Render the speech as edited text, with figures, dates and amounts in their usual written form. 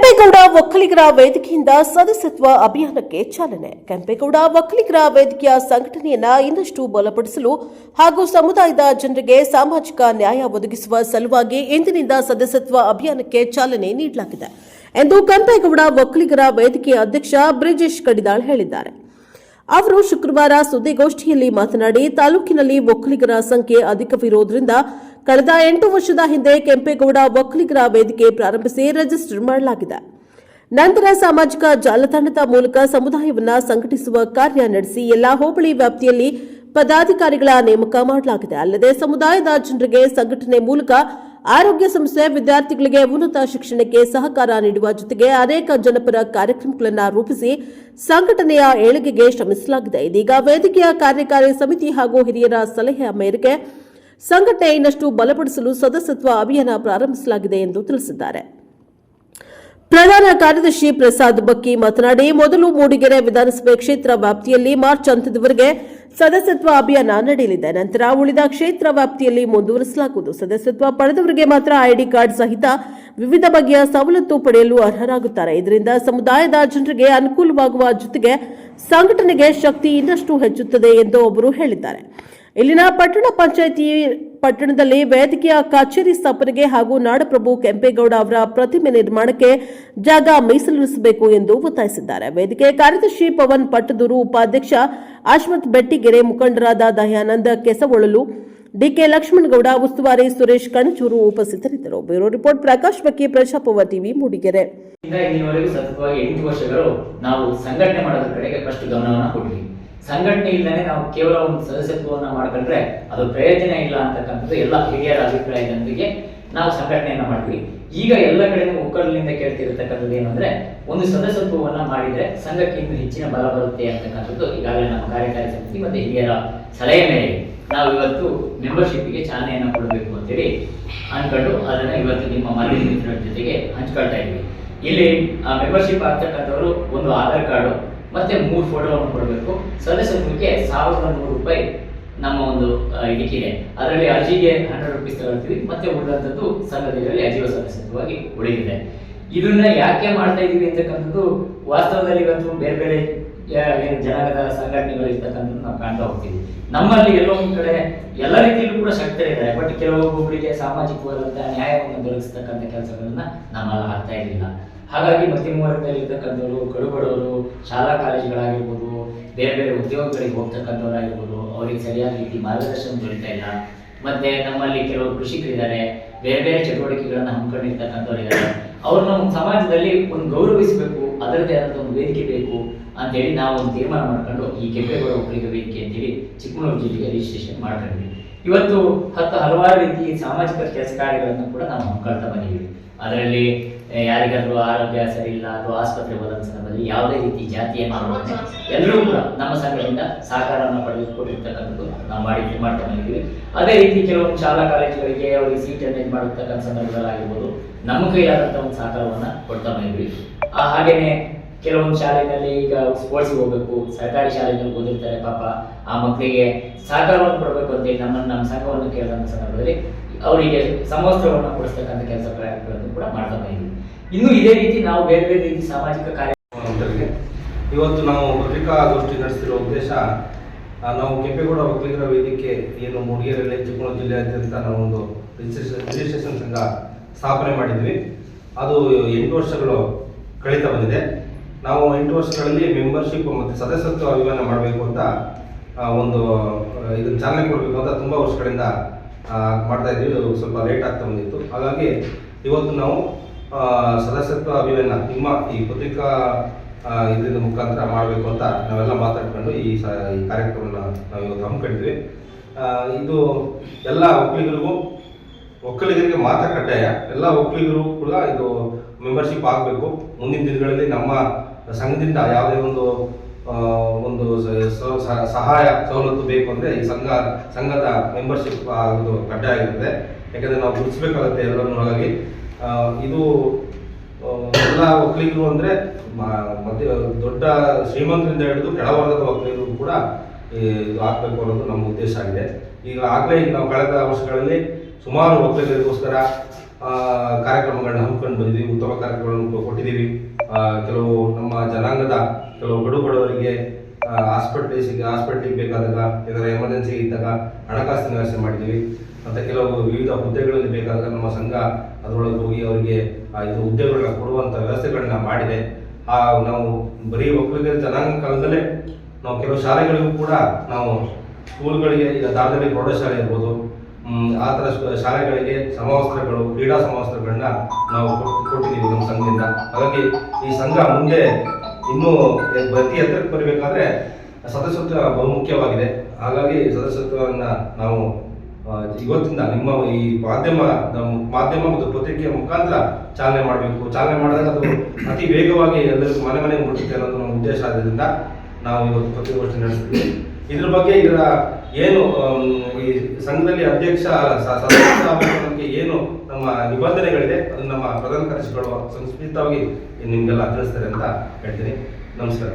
ಕೆಂಪೇಗೌಡ ಒಕ್ಕಲಿಗರ ವೇದಿಕೆಯಿಂದ ಸದಸ್ಯತ್ವ ಅಭಿಯಾನಕ್ಕೆ ಚಾಲನೆ. ಕೆಂಪೇಗೌಡ ಒಕ್ಕಲಿಗರ ವೇದಿಕೆಯ ಸಂಘಟನೆಯನ್ನ ಇನ್ನಷ್ಟು ಬಲಪಡಿಸಲು ಹಾಗೂ ಸಮುದಾಯದ ಜನರಿಗೆ ಸಾಮಾಜಿಕ ನ್ಯಾಯ ಒದಗಿಸುವ ಸಲುವಾಗಿ ಇಂದಿನಿಂದ ಸದಸ್ಯತ್ವ ಅಭಿಯಾನಕ್ಕೆ ಚಾಲನೆ ನೀಡಲಾಗಿದೆ ಎಂದು ಕೆಂಪೇಗೌಡ ಒಕ್ಕಲಿಗರ ವೇದಿಕೆಯ ಅಧ್ಯಕ್ಷ ಬ್ರಿಜೇಶ್ ಕಡಿದಾಳ್ ಹೇಳಿದ್ದಾರೆ. ಅವರು ಶುಕ್ರವಾರ ಸುದ್ದಿಗೋಷ್ಠಿಯಲ್ಲಿ ಮಾತನಾಡಿ, ತಾಲೂಕಿನಲ್ಲಿ ಒಕ್ಕಲಿಗರ ಸಂಖ್ಯೆ ಅಧಿಕವಿರುವುದರಿಂದ ಕಳೆದ 8 ವರ್ಷದ ಹಿಂದೆ ಕೆಂಪೇಗೌಡ ಒಕ್ಕಲಿಗರ ವೇದಿಕೆ ಪ್ರಾರಂಭಿಸಿ ರಿಜಿಸ್ಟರ್ ಮಾಡಲಾಗಿದೆ. ನಂತರ ಸಾಮಾಜಿಕ ಜಾಲತಾಣದ ಮೂಲಕ ಸಮುದಾಯವನ್ನು ಸಂಘಟಿಸುವ ಕಾರ್ಯ ನಡೆಸಿ ಎಲ್ಲಾ ಹೋಬಳಿ ವ್ಯಾಪ್ತಿಯಲ್ಲಿ ಪದಾಧಿಕಾರಿಗಳ ನೇಮಕ ಮಾಡಲಾಗಿದೆ. ಅಲ್ಲದೆ ಸಮುದಾಯದ ಜನರಿಗೆ ಸಂಘಟನೆ ಮೂಲಕ ಆರೋಗ್ಯ ಸಮಸ್ಯೆ, ವಿದ್ಯಾರ್ಥಿಗಳಿಗೆ ಉನ್ನತ ಶಿಕ್ಷಣಕ್ಕೆ ಸಹಕಾರ ನೀಡುವ ಜೊತೆಗೆ ಅನೇಕ ಜನಪರ ಕಾರ್ಯಕ್ರಮಗಳನ್ನು ರೂಪಿಸಿ ಸಂಘಟನೆಯ ಏಳಿಗೆಗೆ ಶ್ರಮಿಸಲಾಗಿದೆ. ಇದೀಗ ವೇದಿಕೆಯ ಕಾರ್ಯಕಾರಿ ಸಮಿತಿ ಹಾಗೂ ಹಿರಿಯರ ಸಲಹೆಯ ಮೇರೆಗೆ ಸಂಘಟನೆ ಇನ್ನಷ್ಟು ಬಲಪಡಿಸಲು ಸದಸ್ಯತ್ವ ಅಭಿಯಾನ ಪ್ರಾರಂಭಿಸಲಾಗಿದೆ ಎಂದು ತಿಳಿಸಿದ್ದಾರೆ. ಪ್ರಧಾನ ಕಾರ್ಯದರ್ಶಿ ಪ್ರಸಾದ್ ಬಕ್ಕಿ ಮಾತನಾಡಿ, ಮೊದಲು ಮೂಡಿಗೆರೆ ವಿಧಾನಸಭೆ ಕ್ಷೇತ್ರ ವ್ಯಾಪ್ತಿಯಲ್ಲಿ ಮಾರ್ಚ್ ಅಂತ್ಯದವರೆಗೆ ಸದಸ್ಯತ್ವ ಅಭಿಯಾನ ನಡೆಯಲಿದೆ. ನಂತರ ಉಳಿದ ಕ್ಷೇತ್ರ ವ್ಯಾಪ್ತಿಯಲ್ಲಿ ಮುಂದುವರಿಸಲಾಗುವುದು. ಸದಸ್ಯತ್ವ ಪಡೆದವರಿಗೆ ಮಾತ್ರ ಐಡಿ ಕಾರ್ಡ್ ಸಹಿತ ವಿವಿಧ ಬಗೆಯ ಸವಲತ್ತು ಪಡೆಯಲು ಅರ್ಹರಾಗುತ್ತಾರೆ. ಇದರಿಂದ ಸಮುದಾಯದ ಜನರಿಗೆ ಅನುಕೂಲವಾಗುವ ಜೊತೆಗೆ ಸಂಘಟನೆಗೆ ಶಕ್ತಿ ಇನ್ನಷ್ಟು ಹೆಚ್ಚುತ್ತದೆ ಎಂದು ಅವರು ಹೇಳಿದ್ದಾರೆ. ಇಲ್ಲಿನ ಪಟ್ಟಣ ಪಂಚಾಯಿತಿ ಪಟ್ಟಣದಲ್ಲಿ ವೇದಿಕೆಯ ಕಚೇರಿ ಸ್ಥಾಪನೆಗೆ ಹಾಗೂ ನಾಡಪ್ರಭು ಕೆಂಪೇಗೌಡ ಅವರ ಪ್ರತಿಮೆ ನಿರ್ಮಾಣಕ್ಕೆ ಜಾಗ ಮೀಸಲಿರಿಸಬೇಕು ಎಂದು ಒತ್ತಾಯಿಸಿದ್ದಾರೆ. ವೇದಿಕೆ ಕಾರ್ಯದರ್ಶಿ ಪವನ್ ಪಟ್ಟದೂರು, ಉಪಾಧ್ಯಕ್ಷ ಅಶ್ವಥ್ ಬೆಟ್ಟಿಗೆರೆ, ಮುಖಂಡರಾದ ದಯಾನಂದ ಕೆಸವೊಳಲು, ಡಿಕೆ ಲಕ್ಷ್ಮಣಗೌಡ, ಉಸ್ತುವಾರಿ ಸುರೇಶ್ ಕಣಚೂರು ಉಪಸ್ಥಿತರಿದ್ದರು. ಬ್ಯೂರೋ ರಿಪೋರ್ಟ್ ಪ್ರಕಾಶ್ ಬಕ್ಕಿ, ಪ್ರಜಾಪವ ಟಿವಿ, ಮೂಡಿಗೆರೆ. ಸತತವಾಗಿ 8 ವರ್ಷಗಳು ನಾವು ಸಂಘಟನೆ ಮಾಡೋದ್ರ ಕಡೆಗೆ ಫಸ್ಟ್ ಗಮನವನ್ನು ಕೊಟ್ಟಿವಿ. ಸಂಘಟನೆ ಇಲ್ಲದೆ ನಾವು ಕೇವಲ ಒಂದು ಸದಸ್ಯತ್ವವನ್ನು ಮಾಡ್ಕೊಂಡ್ರೆ ಅದು ಪ್ರಯೋಜನ ಇಲ್ಲ ಅಂತಕ್ಕಂಥದ್ದು ಎಲ್ಲ ಹಿರಿಯರ ಅಭಿಪ್ರಾಯದೊಂದಿಗೆ ನಾವು ಸಂಘಟನೆಯನ್ನ ಮಾಡಿದ್ವಿ. ಈಗ ಎಲ್ಲ ಕಡೆನೂ ಒಕ್ಕಲಿನಿಂದ ಕೇಳ್ತಿರತಕ್ಕಂಥದ್ದು ಏನು ಅಂದ್ರೆ, ಒಂದು ಸದಸ್ಯತ್ವವನ್ನ ಮಾಡಿದ್ರೆ ಸಂಘಕ್ಕೆ ಇನ್ನೂ ಹೆಚ್ಚಿನ ಬಲ ಬರುತ್ತೆ ಅಂತಕ್ಕಂಥದ್ದು ಈಗಾಗಲೇ ನಮ್ಮ ಕಾರ್ಯಕಾರಿ ಸಮಿತಿ ಮತ್ತೆ ಹಿರಿಯರ ಸಲಹೆ ಮೇರೆಗೆ ನಾವು ಇವತ್ತು ಮೆಂಬರ್ಶಿಪ್ಗೆ ಚಾಲನೆಯನ್ನ ಕೊಡಬೇಕು ಅಂತೇಳಿ ಅನ್ಕೊಂಡು ಅದನ್ನ ಇವತ್ತು ನಿಮ್ಮ ಮಾಧ್ಯಮ ಮಿತ್ರರ ಜೊತೆಗೆ ಹಂಚ್ಕೊಳ್ತಾ ಇದ್ವಿ. ಇಲ್ಲಿ ಆ ಮೆಂಬರ್ಶಿಪ್ ಆಗ್ತಕ್ಕಂಥವ್ರು ಒಂದು ಆಧಾರ್ ಕಾರ್ಡು ಮತ್ತೆ 3 ಫೋಟೋವನ್ನು ಕೊಡಬೇಕು. ಸದಸ್ಯತ್ವಕ್ಕೆ 1100 ರೂಪಾಯಿ ನಮ್ಮ ಒಂದು ಇದಕ್ಕಿದೆ. ಅದರಲ್ಲಿ ಅರ್ಜಿಗೆ 100 ರೂಪೀಸ್ ತಗೊಳ್ತೀವಿ, ಮತ್ತೆ ಉಳಿದಂಥದ್ದು ಸಂಘದಲ್ಲಿ ಅಜೀವ ಸದಸ್ಯತ್ವವಾಗಿ ಉಳಿದಿದೆ. ಇದನ್ನ ಯಾಕೆ ಮಾಡ್ತಾ ಇದೀವಿ ಅಂತಕ್ಕಂಥದ್ದು ವಾಸ್ತವದಲ್ಲಿ ಇವತ್ತು ಬೇರೆ ಬೇರೆ ಏನು ಜನಾಂಗದ ಸಂಘಟನೆಗಳು ಇರ್ತಕ್ಕಂಥದ್ದು ನಾವು ಕಾಣ್ತಾ ಹೋಗ್ತೀವಿ. ನಮ್ಮಲ್ಲಿ ಎಲ್ಲೋ ಒಂದು ಕಡೆ ಎಲ್ಲ ರೀತಿಯಲ್ಲೂ ಕೂಡ ಶಕ್ತರಿದ್ದಾರೆ, ಬಟ್ ಕೆಲವೊಬ್ಬರಿಗೆ ಸಾಮಾಜಿಕವಾದಂತಹ ನ್ಯಾಯವನ್ನು ದೊರಕಿಸ್ತಕ್ಕಂಥ ಕೆಲಸಗಳನ್ನ ನಮ್ಮಲ್ಲಿ ಆಗ್ತಾ ಇರಲಿಲ್ಲ. ಹಾಗಾಗಿ ಮಧ್ಯಮ ವರ್ಗದಲ್ಲಿ ಇರ್ತಕ್ಕಂಥವ್ರು, ಕಡುಬಡವರು, ಶಾಲಾ ಕಾಲೇಜುಗಳಾಗಿರ್ಬೋದು, ಬೇರೆ ಬೇರೆ ಉದ್ಯೋಗಗಳಿಗೆ ಹೋಗ್ತಕ್ಕಂಥವ್ರಾಗಿರ್ಬೋದು, ಅವರಿಗೆ ಸರಿಯಾದ ರೀತಿ ಮಾರ್ಗದರ್ಶನ ದೊರೀತಾ ಇಲ್ಲ. ಮತ್ತೆ ನಮ್ಮಲ್ಲಿ ಕೆಲವರು ಕೃಷಿಕರಿದ್ದಾರೆ, ಬೇರೆ ಬೇರೆ ಚಟುವಟಿಕೆಗಳನ್ನು ಹಮ್ಮಿಕೊಂಡಿರ್ತಕ್ಕಂಥವ್ರಿದ್ದಾರೆ. ಅವ್ರನ್ನ ಸಮಾಜದಲ್ಲಿ ಒಂದು ಗೌರವಿಸಬೇಕು, ಅದರದ್ದೇ ಆದಂಥ ಒಂದು ವೇದಿಕೆ ಬೇಕು ಅಂತೇಳಿ ನಾವು ಒಂದು ತೀರ್ಮಾನ ಮಾಡ್ಕೊಂಡು ಈ ಕೆಂಪೇಗೌಡ ಒಕ್ಕಲಿಗ ವೇದಿಕೆ ಅಂತೇಳಿ ಚಿಕ್ಕಮಗಳೂರು ಜಿಲ್ಲೆಗೆ ರಿಜಿಸ್ಟ್ರೇಷನ್ ಮಾಡ್ಕೊಂಡ್ವಿ. ಇವತ್ತು ಹಲವಾರು ರೀತಿ ಸಾಮಾಜಿಕ ಕೆಲಸ ಕಾರ್ಯಗಳನ್ನು ಕೂಡ ನಾವು ಹಮ್ಮಿಕೊಳ್ತಾ ಬಂದಿದ್ದೀವಿ. ಅದರಲ್ಲಿ ಯಾರಿಗಾದ್ರೂ ಆರೋಗ್ಯ ಸರಿ ಇಲ್ಲ ಅಥವಾ ಆಸ್ಪತ್ರೆ ಹೋದ ಸಂದರ್ಭದಲ್ಲಿ ಯಾವುದೇ ರೀತಿ ಜಾತಿಯನ್ನು ಎಲ್ಲರೂ ಕೂಡ ನಮ್ಮ ಸಂಘದಿಂದ ಸಹಕಾರವನ್ನು ಪಡೆದುಕೊಂಡಿರ್ತಕ್ಕಂಥದ್ದು ನಾವು ಮಾಡ್ತಾ ಬಂದಿದ್ದೀವಿ. ಅದೇ ರೀತಿ ಕೆಲವೊಂದು ಶಾಲಾ ಕಾಲೇಜುಗಳಿಗೆ ಅವರಿಗೆ ಸೀಟ್ ಅರೇಂಜ್ ಮಾಡಿರ್ತಕ್ಕಂಥ ಸಂದರ್ಭಗಳಾಗಿರ್ಬೋದು, ನಮ್ಮ ಕೈಲಾದಂಥ ಒಂದು ಸಹಕಾರವನ್ನು ಕೊಡ್ತಾ ಬಂದಿದ್ವಿ. ಹಾಗೇನೆ ಕೆಲವೊಂದು ಶಾಲೆಯಲ್ಲಿ ಈಗ ಸ್ಪೋರ್ಟ್ಸ್ಗೆ ಹೋಗ್ಬೇಕು, ಸರ್ಕಾರಿ ಶಾಲೆಗಳಲ್ಲಿ ಓದಿರ್ತಾರೆ, ಪಾಪ ಆ ಮಕ್ಕಳಿಗೆ ಸಹಕಾರವನ್ನು ಕೊಡಬೇಕು ಅಂತೇಳಿ ನಮ್ಮ ಸಂಘವನ್ನು ಕೇಳಿದಂಥ ಸಂದರ್ಭದಲ್ಲಿ ಅವರಿಗೆ ಸಮವಸ್ತ್ರವನ್ನು ಕೊಡಿಸ್ತಕ್ಕಂಥ ಕೆಲಸ ಕಾರ್ಯಗಳನ್ನು ಕೂಡ ಮಾಡ್ತಾ ಬಂದಿದ್ವಿ. ಇನ್ನು ಇದೇ ರೀತಿ ನಾವು ಬೇರೆ ಬೇರೆ ರೀತಿ ಸಾಮಾಜಿಕ ಕಾರ್ಯ ಇವತ್ತು ನಾವು ಪತ್ರಿಕಾಗೋಷ್ಠಿ ನಡೆಸ್ತಿರೋ ಉದ್ದೇಶ, ನಾವು ಕೆಂಪೇಗೌಡ ಒಕ್ಕಲಿಗರ ವೇದಿಕೆ ಏನು ಮೂಡಿಗೆರೆಯಲ್ಲಿ ಚಿಕ್ಕಮಗಳೂರು ಜಿಲ್ಲೆಯಾದ್ಯಂತ ನಾವು ಒಂದು ರಿಜಿಸ್ಟ್ರೇಷನ್ ಸಂಘ ಸ್ಥಾಪನೆ ಮಾಡಿದ್ವಿ. ಅದು 8 ವರ್ಷಗಳು ಕಳೀತಾ ಬಂದಿದೆ. ನಾವು 8 ವರ್ಷಗಳಲ್ಲಿ ಮೆಂಬರ್ಶಿಪ್ ಮತ್ತು ಸದಸ್ಯತ್ವ ಅಭಿಯಾನ ಮಾಡಬೇಕು ಅಂತ ಒಂದು ಇದನ್ನು ಚಾಲನೆ ಕೊಡಬೇಕು ಅಂತ ತುಂಬ ವರ್ಷಗಳಿಂದ ಮಾಡ್ತಾ ಇದ್ವಿ. ಅದು ಸ್ವಲ್ಪ ಲೇಟ್ ಆಗ್ತಾ ಬಂದಿತ್ತು. ಹಾಗಾಗಿ ಇವತ್ತು ನಾವು ಸದಸ್ಯತ್ವ ಅಭಿಯಾನ ನಿಮ್ಮ ಈ ಪತ್ರಿಕಾ ಇದರಿಂದ ಮುಖಾಂತರ ಮಾಡಬೇಕು ಅಂತ ನಾವೆಲ್ಲ ಮಾತಾಡ್ಕೊಂಡು ಈ ಕಾರ್ಯಕ್ರಮನ ನಾವು ಇವತ್ತು ಹಮ್ಮಿಕೊಂಡಿದ್ವಿ. ಇದು ಎಲ್ಲ ಒಕ್ಕಲಿಗರಿಗೆ ಮಾತ್ರ ಕಡ್ಡಾಯ. ಎಲ್ಲ ಒಕ್ಕಲಿಗರು ಕೂಡ ಇದು ಮೆಂಬರ್ಶಿಪ್ ಆಗಬೇಕು. ಮುಂದಿನ ದಿನಗಳಲ್ಲಿ ನಮ್ಮ ಸಂಘದಿಂದ ಯಾವುದೇ ಒಂದು ಸಹಾಯ ಸವಲತ್ತು ಬೇಕು ಅಂದರೆ ಈ ಸಂಘದ ಮೆಂಬರ್ಶಿಪ್ ಆಗೋದು ಕಡ್ಡಾಯ ಆಗಿರುತ್ತೆ. ಯಾಕಂದರೆ ನಾವು ಗುರುತಿಸಬೇಕಾಗುತ್ತೆ ಎಲ್ಲರನ್ನು. ಹಾಗಾಗಿ ಇದು ಎಲ್ಲ ಒಕ್ಕಲಿಗರು ಅಂದರೆ ದೊಡ್ಡ ಶ್ರೀಮಂತರಿಂದ ಹಿಡಿದು ಕೆಳವರ್ಗದ ಒಕ್ಕಲಿಗರು ಕೂಡ ಇದು ಆಗಬೇಕು ಅನ್ನೋದು ನಮ್ಮ ಉದ್ದೇಶ ಆಗಿದೆ. ಈಗ ನಾವು ಕಳೆದ ವರ್ಷಗಳಲ್ಲಿ ಸುಮಾರು ಒಕ್ಕಲಿಗರಿಗೋಸ್ಕರ ಕಾರ್ಯಕ್ರಮಗಳನ್ನ ಹಮ್ಮಿಕೊಂಡು ಬಂದಿದ್ದೀವಿ. ಉತ್ತಮ ಕಾರ್ಯಕ್ರಮಗಳನ್ನು ಕೊಟ್ಟಿದ್ದೀವಿ. ಕೆಲವು ನಮ್ಮ ಜನಾಂಗದ ಕೆಲವು ಬಡವರಿಗೆ ಹಾಸ್ಪಿಟ್ಲಿಗೆ ಬೇಕಾದಾಗ, ಏನಾದರೂ ಎಮರ್ಜೆನ್ಸಿ ಇದ್ದಾಗ ಹಣಕಾಸಿನ ವ್ಯವಸ್ಥೆ ಮಾಡಿದ್ದೀವಿ. ಮತ್ತು ಕೆಲವು ವಿವಿಧ ಹುದ್ದೆಗಳಲ್ಲಿ ಬೇಕಾದಾಗ ನಮ್ಮ ಸಂಘ ಅದರೊಳಗೆ ಹೋಗಿ ಅವರಿಗೆ ಇದು ಹುದ್ದೆಗಳನ್ನ ಕೊಡುವಂಥ ವ್ಯವಸ್ಥೆಗಳನ್ನ ಮಾಡಿದೆ. ನಾವು ಬರೀ ಒಕ್ಕಲಿಗರ ಜನಾಂಗ ಕಾಲದಲ್ಲೇ ನಾವು ಕೆಲವು ಶಾಲೆಗಳಿಗೂ ಕೂಡ ನಾವು ಸ್ಕೂಲ್ಗಳಿಗೆ, ಈಗ ದಾರ್ದಲ್ಲಿ ಪ್ರೌಢಶಾಲೆ ಇರ್ಬೋದು, ಆ ಥರ ಶಾಲೆಗಳಿಗೆ ಸಮವಸ್ತ್ರಗಳು, ಕ್ರೀಡಾ ಸಮವಸ್ತ್ರಗಳನ್ನ ನಾವು ಕೊಟ್ಟಿದ್ದೀವಿ ನಮ್ಮ ಸಂಘದಿಂದ. ಹಾಗಾಗಿ ಈ ಸಂಘ ಮುಂದೆ ಇನ್ನೂ ಅತಿ ಎತ್ತರಕ್ಕೆ ಬರಬೇಕಾದ್ರೆ ಸದಸ್ಯತ್ವ ಬಹುಮುಖ್ಯವಾಗಿದೆ. ಹಾಗಾಗಿ ಸದಸ್ಯತ್ವವನ್ನು ನಾವು ಇವತ್ತಿಂದ ನಿಮ್ಮ ಈ ಮಾಧ್ಯಮ ಮತ್ತು ಪತ್ರಿಕೆಯ ಮುಖಾಂತರ ಚಾಲನೆ ಮಾಡಬೇಕು. ಚಾಲನೆ ಮಾಡಿದಾಗ ಅದು ಅತಿ ವೇಗವಾಗಿ ಎಲ್ಲರಿಗೂ ಮನೆ ಮನೆಗೆ ಮುಟ್ಟುತ್ತೆ ಅನ್ನೋದು ನಮ್ಮ ಉದ್ದೇಶ ಆದ್ದರಿಂದ ನಾವು ಇವತ್ತು ಪತ್ರಿಕಾಗೋಷ್ಠಿ ನಡೆಸ್ತೀವಿ. ಇದ್ರ ಬಗ್ಗೆ ಇದರ ಏನು ಈ ಸಂಘದಲ್ಲಿ ಅಧ್ಯಕ್ಷ ಸದಸ್ಯ ಏನು ನಮ್ಮ ನಿಬಂಧನೆಗಳಿದೆ ಅದನ್ನು ನಮ್ಮ ಪ್ರಧಾನ ಕಾರ್ಯದರ್ಶಿಗಳು ಸಂಸ್ಕೃತವಾಗಿ ನಿಮಗೆಲ್ಲ ತಿಳಿಸ್ತಾರೆ ಅಂತ ಹೇಳ್ತೀನಿ. ನಮಸ್ಕಾರ.